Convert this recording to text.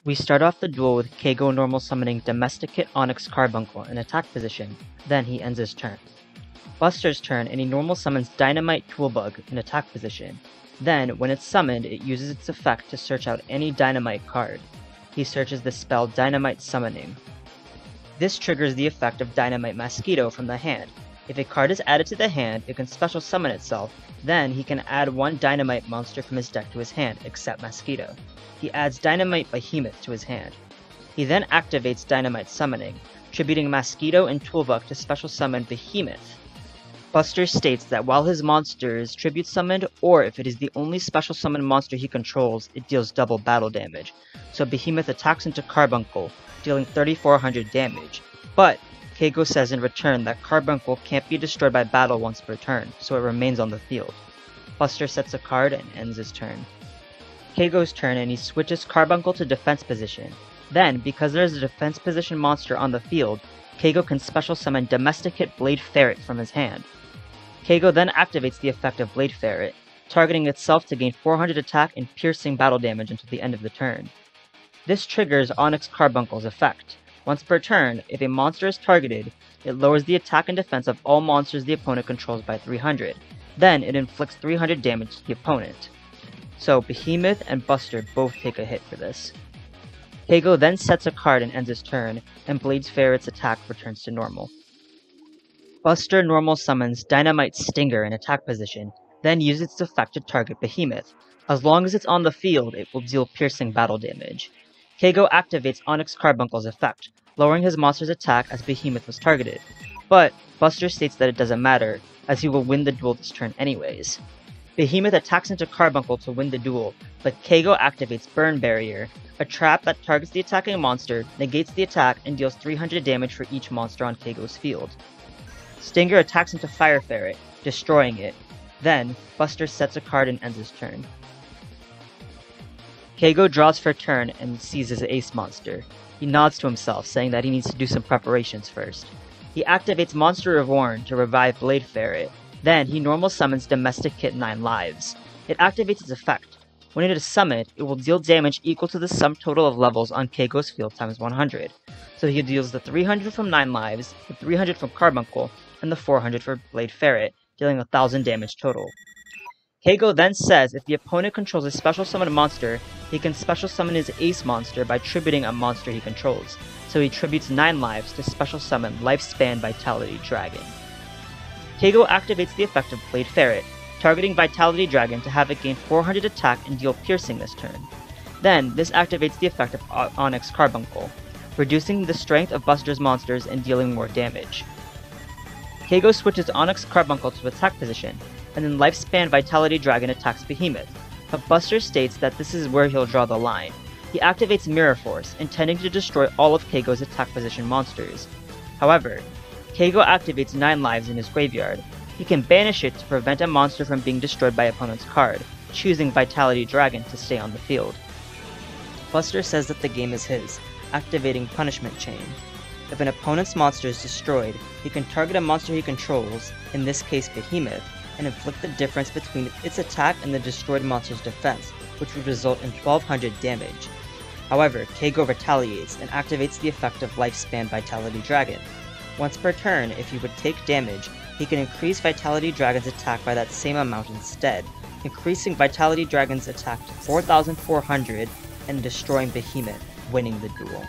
We start off the duel with Keigo normal summoning Domesticate Onyx Carbuncle in attack position, then he ends his turn. Buster's turn and he normal summons Dynamite Toolbug in attack position. Then, when it's summoned, it uses its effect to search out any Dynamite card. He searches the spell Dynamite Summoning. This triggers the effect of Dynamite Mosquito from the hand. If a card is added to the hand, it can special summon itself, then he can add one Dynamite monster from his deck to his hand, except Mosquito. He adds Dynamite Behemoth to his hand. He then activates Dynamite Summoning, tributing Mosquito and Toolbug to special summon Behemoth. Buster states that while his monster is tribute summoned, or if it is the only special summon monster he controls, it deals double battle damage, so Behemoth attacks into Carbuncle, dealing 3400 damage. But Keigo says in return that Carbuncle can't be destroyed by battle once per turn, so it remains on the field. Buster sets a card and ends his turn. Keigo's turn and he switches Carbuncle to defense position. Then, because there is a defense position monster on the field, Keigo can special summon Domesticate Blade Ferret from his hand. Keigo then activates the effect of Blade Ferret, targeting itself to gain 400 attack and piercing battle damage until the end of the turn. This triggers Onyx Carbuncle's effect. Once per turn, if a monster is targeted, it lowers the attack and defense of all monsters the opponent controls by 300. Then it inflicts 300 damage to the opponent. So Behemoth and Buster both take a hit for this. Keigo then sets a card and ends his turn, and Blade Ferret's attack returns to normal. Buster normal summons Dynamite Stinger in attack position, then uses its effect to target Behemoth. As long as it's on the field, it will deal piercing battle damage. Keigo activates Onyx Carbuncle's effect, lowering his monster's attack as Behemoth was targeted. But Buster states that it doesn't matter, as he will win the duel this turn anyways. Behemoth attacks into Carbuncle to win the duel, but Keigo activates Burn Barrier, a trap that targets the attacking monster, negates the attack, and deals 300 damage for each monster on Keigo's field. Stinger attacks into Fire Ferret, destroying it. Then, Buster sets a card and ends his turn. Keigo draws for a turn and sees his ace monster. He nods to himself, saying that he needs to do some preparations first. He activates Monster Reborn to revive Blade Ferret. Then, he normal summons Domesticate 9 lives. It activates its effect. When it is summoned, it will deal damage equal to the sum total of levels on Keigo's field times 100. So he deals the 300 from 9 lives, the 300 from Carbuncle, and the 400 for Blade Ferret, dealing 1000 damage total. Keigo then says if the opponent controls a special summon monster, he can special summon his ace monster by tributing a monster he controls, so he tributes 9 lives to special summon Lifespan Vitality Dragon. Keigo activates the effect of Blade Ferret, targeting Vitality Dragon to have it gain 400 attack and deal piercing this turn. Then, this activates the effect of Onyx Carbuncle, reducing the strength of Buster's monsters and dealing more damage. Keigo switches Onyx Carbuncle to attack position, and then Lifespan Vitality Dragon attacks Behemoth, but Buster states that this is where he'll draw the line. He activates Mirror Force, intending to destroy all of Keigo's attack position monsters. However, Keigo activates 9 lives in his graveyard. He can banish it to prevent a monster from being destroyed by opponent's card, choosing Vitality Dragon to stay on the field. Buster says that the game is his, activating Punishment Chain. If an opponent's monster is destroyed, he can target a monster he controls, in this case Behemoth, and inflict the difference between its attack and the destroyed monster's defense, which would result in 1200 damage. However, Keigo retaliates and activates the effect of Lifespan Vitality Dragon. Once per turn, if he would take damage, he can increase Vitality Dragon's attack by that same amount instead, increasing Vitality Dragon's attack to 4400 and destroying Behemoth, winning the duel.